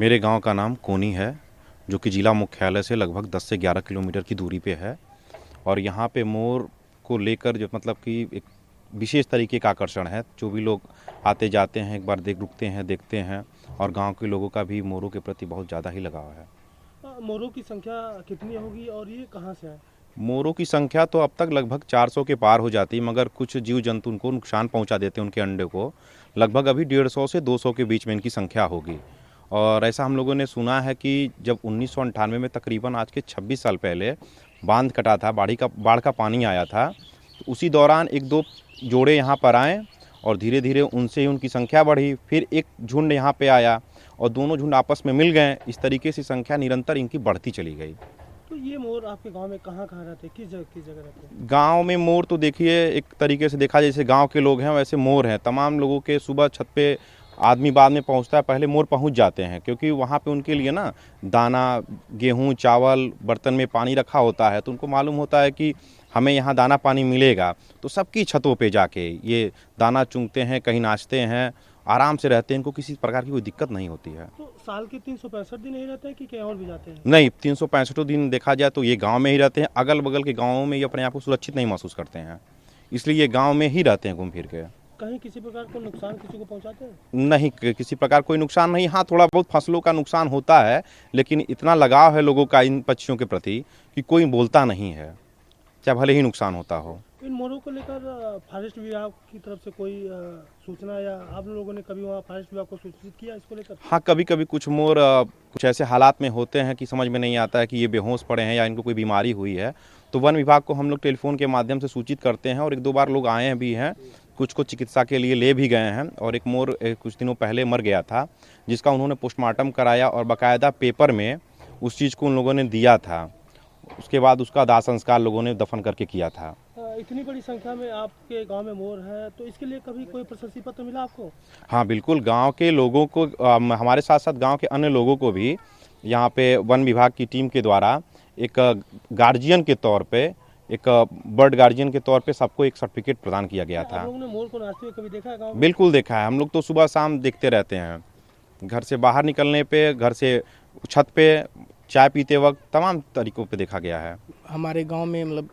मेरे गांव का नाम कोनी है, जो कि जिला मुख्यालय से लगभग 10 से 11 किलोमीटर की दूरी पे है। और यहाँ पे मोर को लेकर जो मतलब कि एक विशेष तरीके का आकर्षण है। जो भी लोग आते जाते हैं एक बार रुकते हैं, देखते हैं। और गांव के लोगों का भी मोरों के प्रति बहुत ज़्यादा ही लगाव है। मोरों की संख्या कितनी होगी और ये कहाँ से आए? मोरों की संख्या तो अब तक लगभग 400 के पार हो जाती है, मगर कुछ जीव जंतु उनको नुकसान पहुंचा देते हैं उनके अंडे को। लगभग अभी 150 से 200 के बीच में इनकी संख्या होगी। और ऐसा हम लोगों ने सुना है कि जब 1998 में तकरीबन आज के 26 साल पहले बांध कटा था, बाढ़ का पानी आया था, तो उसी दौरान एक दो जोड़े यहाँ पर आए और धीरे धीरे उनसे ही उनकी संख्या बढ़ी। फिर एक झुंड यहाँ पे आया और दोनों झुंड आपस में मिल गए। इस तरीके से संख्या निरंतर इनकी बढ़ती चली गई। तो ये मोर आपके गांव में कहाँ कहाँ रहते हैं, किस जगह रहते हैं? गांव में मोर तो देखिए, एक तरीके से देखा जैसे गांव के लोग हैं वैसे मोर हैं। तमाम लोगों के सुबह छत पे आदमी बाद में पहुंचता है, पहले मोर पहुंच जाते हैं, क्योंकि वहां पे उनके लिए ना दाना, गेहूं, चावल, बर्तन में पानी रखा होता है। तो उनको मालूम होता है कि हमें यहाँ दाना पानी मिलेगा। तो सबकी छतों पे जाके ये दाना चुगते हैं, कहीं नाचते हैं, आराम से रहते हैं। इनको किसी प्रकार की कोई दिक्कत नहीं होती है। तो साल के 365 दिन ही रहते हैं कि कहीं और भी जाते हैं? नहीं, 365 दिन देखा जाए तो ये गांव में ही रहते हैं। अगल बगल के गांवों में ये अपने आप को सुरक्षित नहीं महसूस करते हैं, इसलिए ये गांव में ही रहते हैं घूम फिर के। कहीं किसी प्रकार को नुकसान किसी को पहुंचाते हैं? नहीं, किसी प्रकार कोई नुकसान नहीं। हाँ, थोड़ा बहुत फसलों का नुकसान होता है, लेकिन इतना लगाव है लोगों का इन पक्षियों के प्रति कि कोई बोलता नहीं है, चाहे भले ही नुकसान होता हो। इन मोरों को लेकर फॉरेस्ट विभाग की तरफ से कोई सूचना या आप लोगों ने कभी वहाँ फॉरेस्ट विभाग को सूचित किया इसको लेकर? हाँ, कभी कभी कुछ मोर कुछ ऐसे हालात में होते हैं कि समझ में नहीं आता है कि ये बेहोश पड़े हैं या इनको कोई बीमारी हुई है। तो वन विभाग को हम लोग टेलीफोन के माध्यम से सूचित करते हैं और एक दो बार लोग आए भी हैं, कुछ को चिकित्सा के लिए ले भी गए हैं। और एक मोर कुछ दिनों पहले मर गया था, जिसका उन्होंने पोस्टमार्टम कराया और बाकायदा पेपर में उस चीज़ को उन लोगों ने दिया था। उसके बाद उसका दाह संस्कार लोगों ने दफन करके किया था। इतनी बड़ी संख्या में आपके गांव में मोर है, तो इसके लिए कभी कोई प्रशस्ति पत्र मिला आपको? हाँ बिल्कुल, गांव के लोगों को, हमारे साथ साथ गांव के अन्य लोगों को भी यहाँ पे वन विभाग की टीम के द्वारा एक गार्जियन के तौर पे, एक बर्ड गार्जियन के तौर पे सबको एक सर्टिफिकेट प्रदान किया गया था। आप लोगों ने मोर को नाचते हुए कभी देखा है गाँव में? बिल्कुल देखा है, हम लोग तो सुबह शाम देखते रहते हैं। घर से बाहर निकलने पे, घर से छत पे, चाय पीते वक्त, तमाम तरीकों पे देखा गया है। हमारे गांव में मतलब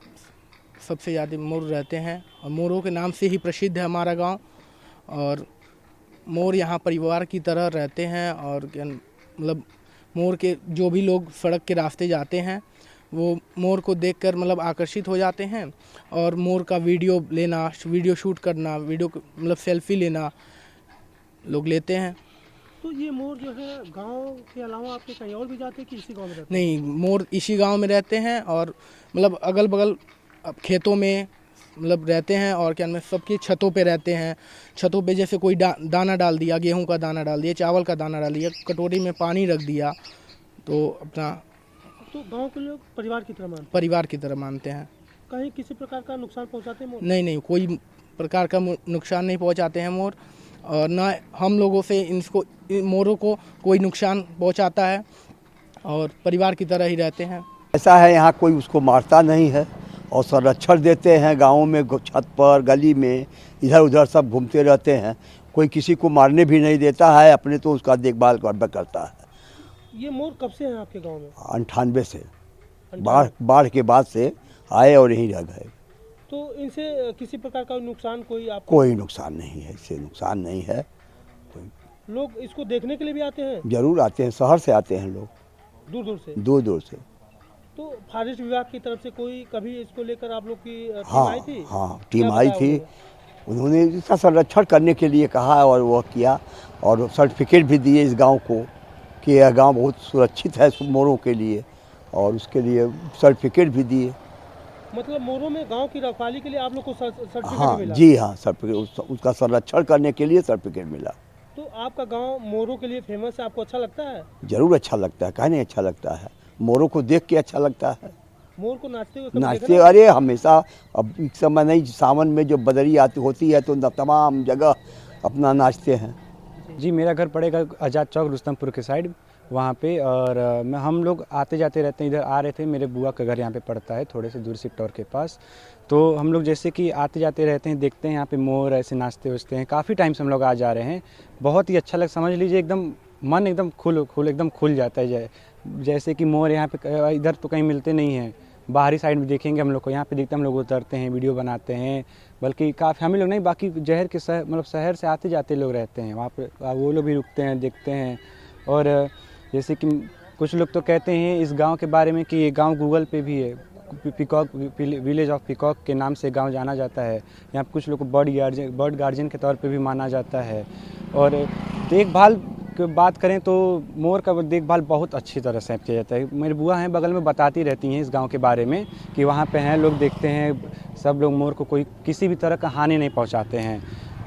सबसे ज़्यादा मोर रहते हैं और मोरों के नाम से ही प्रसिद्ध है हमारा गांव। और मोर यहाँ परिवार की तरह रहते हैं। और मतलब मोर के जो भी लोग सड़क के रास्ते जाते हैं वो मोर को देखकर मतलब आकर्षित हो जाते हैं। और मोर का वीडियो लेना, वीडियो शूट करना, मतलब सेल्फी लेना लोग लेते हैं। तो ये मोर जो है गांव के अलावा आपके कहीं और भी जाते हैं कि इसी गांव में रहते हैं? नहीं, मोर इसी गांव में रहते हैं और मतलब अगल बगल खेतों में मतलब रहते हैं। और क्या नाम, सबकी छतों पे रहते हैं। छतों पे जैसे कोई दाना डाल दिया, गेहूं का दाना डाल दिया, चावल का दाना डाल दिया, कटोरी में पानी रख दिया, तो अपना तो गांव के लोग परिवार की तरह मानते हैं। कहीं किसी प्रकार का नुकसान पहुंचाते हैं मोर? नहीं, कोई प्रकार का नुकसान नहीं पहुंचाते हैं मोर। और ना हम लोगों से इन मोरों को कोई नुकसान पहुंचाता है और परिवार की तरह ही रहते हैं। ऐसा है, यहाँ कोई उसको मारता नहीं है और संरक्षण देते हैं। गाँव में छत पर, गली में, इधर उधर सब घूमते रहते हैं। कोई किसी को मारने भी नहीं देता है, अपने तो उसका देखभाल करता है। ये मोर कब से हैं आपके गांव में? 98 से, बाढ़ के बाद से आए और यहीं रह गए। तो इनसे किसी प्रकार का नुकसान कोई नुकसान नहीं है, इससे नुकसान नहीं है। लोग इसको देखने के लिए भी आते हैं? जरूर आते हैं, शहर से आते हैं लोग, दूर दूर से। तो फॉरेस्ट विभाग की तरफ से कोई कभी इसको लेकर आप लोग की टीम आई थी? हाँ, टीम आई थी। उन्होंने इसका संरक्षण करने के लिए कहा और वह किया और सर्टिफिकेट भी दिए इस गांव को कि यह गांव बहुत सुरक्षित है मोरों के लिए, और उसके लिए सर्टिफिकेट भी दिए। मतलब मोरों में गांव की रखवाली के लिए आप लोग को सर्टिफिकेट मिला? जी हाँ, सर्टिफिकेट, उसका संरक्षण करने के लिए सर्टिफिकेट मिला। तो आपका गांव मोरों के लिए फेमस है, आपको अच्छा लगता है? जरूर अच्छा लगता है, काहे नहीं अच्छा लगता है। मोरों को देख के अच्छा लगता है। मोर को नाचते अरे हमेशा, अब एक समय नहीं, सावन में जो बदरी आती होती है तो तमाम जगह अपना नाचते हैं। जी, मेरा घर पड़ेगा आज़ाद चौक रुस्तमपुर के साइड वहाँ पे। और हम लोग आते जाते रहते हैं। इधर आ रहे थे, मेरे बुआ का घर यहाँ पे पड़ता है थोड़े से दूर सिपटौर के पास। तो हम लोग जैसे कि आते जाते रहते हैं, देखते हैं यहाँ पे मोर ऐसे नाचते उचते हैं। काफ़ी टाइम से हम लोग आ जा रहे हैं। बहुत ही अच्छा समझ लीजिए एकदम मन एकदम एकदम खुल जाता है। जैसे कि मोर यहाँ पे इधर तो कहीं मिलते नहीं हैं, बाहरी साइड में देखेंगे हम लोग को, यहाँ पे देखते हम लोग उतरते हैं, वीडियो बनाते हैं, बल्कि काफ़ी हम लोग नहीं, बाकी जहर के शहर से आते जाते लोग रहते हैं वहाँ पे, वो लोग भी रुकते हैं, देखते हैं। और जैसे कि कुछ लोग तो कहते हैं इस गांव के बारे में कि ये गांव गूगल पे भी है, पीकॉक विलेज ऑफ पीकॉक के नाम से गांव जाना जाता है। यहाँ पे कुछ लोग को बर्ड गार्जियन के तौर पे भी माना जाता है। और देखभाल की बात करें तो मोर का देखभाल बहुत अच्छी तरह से किया जाता है। मेरी बुआ हैं बगल में, बताती रहती हैं इस गांव के बारे में कि वहाँ पे हैं लोग, देखते हैं सब लोग मोर को कोई किसी भी तरह का हानि नहीं पहुँचाते हैं।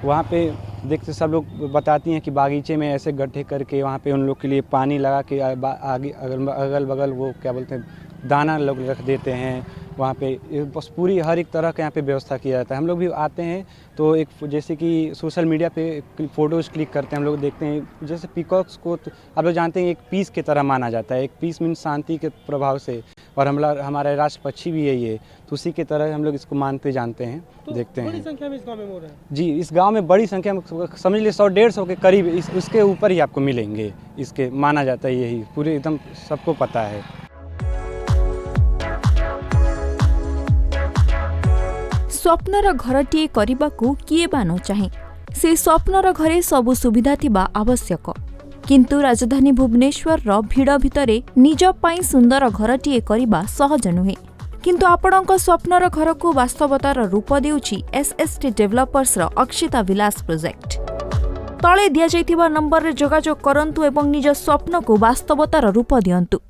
वहाँ पे देखते सब लोग बताती हैं कि बागीचे में ऐसे गड्ढे करके वहाँ पे उन लोग के लिए पानी लगा के आगे अगल बगल वो क्या बोलते हैं दाना लोग रख देते हैं। वहाँ पे बस पूरी हर एक तरह का यहाँ पे व्यवस्था किया जाता है। हम लोग भी आते हैं तो एक जैसे कि सोशल मीडिया पे फ़ोटोज़ क्लिक करते हैं, हम लोग देखते हैं। जैसे पीकॉक्स को तो आप लोग जानते हैं एक पीस की तरह माना जाता है, एक पीस मीन शांति के प्रभाव से, और हमारा राष्ट्र पक्षी भी है ये, तो उसी की तरह हम लोग इसको मानते जानते हैं, तो देखते हैं। बड़ी संख्या में इस गाँव में मोर है जी, इस गांव में बड़ी संख्या में समझ लीजिए 100-150 के करीब उसके ऊपर ही आपको मिलेंगे। इसके माना जाता है, यही पूरे एकदम सबको पता है। स्वप्नर घरटीए करबाकू किए बा न चाहे, से स्वप्नर घरे सबु सुविधा थिबा आवश्यक, किंतु राजधानी भुवनेश्वर भिड़ भितरे निज पाई सुंदर घरटीए करबा सहज नुहे। किंतु आपणक स्वप्नर घर को वास्तवतार रूप देउछि एसएसटी डेभलपर्स अक्षिता विलास प्रोजेक्ट। तले दिया जाइथिबा नंबर रे जोगाजोग करंतु एवं निज स्वप्न को वास्तवतार रूप दियंतु।